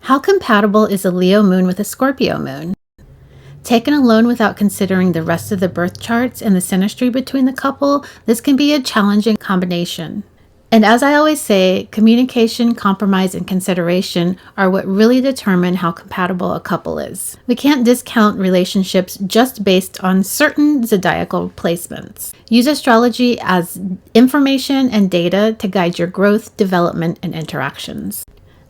How compatible is a Leo moon with a Scorpio moon? Taken alone without considering the rest of the birth charts and the synastry between the couple, this can be a challenging combination. And as I always say, communication, compromise, and consideration are what really determine how compatible a couple is. We can't discount relationships just based on certain zodiacal placements. Use astrology as information and data to guide your growth, development, and interactions.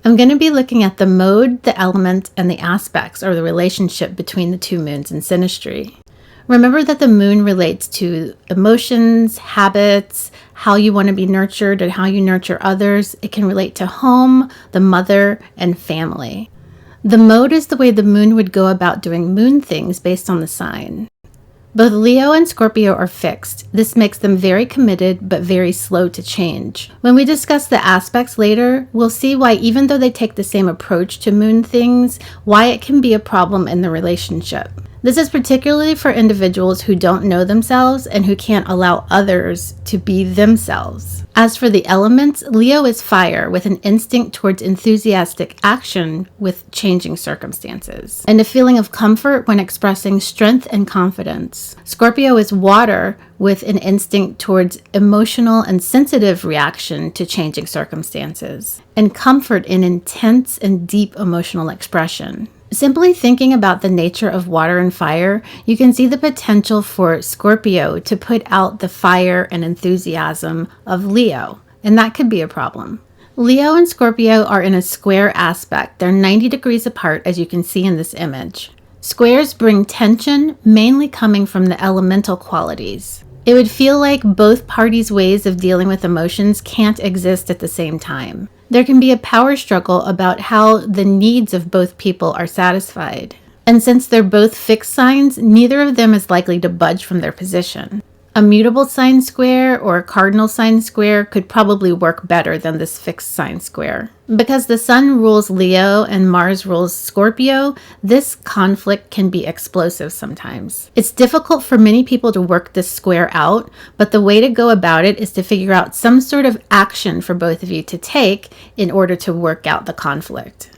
I'm going to be looking at the mode, the element, and the aspects or the relationship between the two moons in synastry. Remember that the moon relates to emotions, habits, how you want to be nurtured and how you nurture others. It can relate to home, the mother, and family. The mode is the way the moon would go about doing moon things based on the sign. Both Leo and Scorpio are fixed. This makes them very committed but very slow to change. When we discuss the aspects later, we'll see why even though they take the same approach to moon things, why it can be a problem in the relationship. This is particularly for individuals who don't know themselves and who can't allow others to be themselves. As for the elements, Leo is fire with an instinct towards enthusiastic action with changing circumstances, and a feeling of comfort when expressing strength and confidence. Scorpio is water with an instinct towards emotional and sensitive reaction to changing circumstances, and comfort in intense and deep emotional expression. Simply thinking about the nature of water and fire, you can see the potential for Scorpio to put out the fire and enthusiasm of Leo, and that could be a problem. Leo and Scorpio are in a square aspect. They're 90 degrees apart, as you can see in this image. Squares bring tension, mainly coming from the elemental qualities. It would feel like both parties' ways of dealing with emotions can't exist at the same time. There can be a power struggle about how the needs of both people are satisfied. And since they're both fixed signs, neither of them is likely to budge from their position. A mutable sign square or a cardinal sign square could probably work better than this fixed sign square. Because the Sun rules Leo and Mars rules Scorpio, this conflict can be explosive sometimes. It's difficult for many people to work this square out, but the way to go about it is to figure out some sort of action for both of you to take in order to work out the conflict.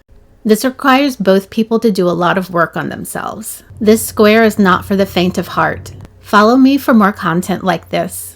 This requires both people to do a lot of work on themselves. This square is not for the faint of heart. Follow me for more content like this.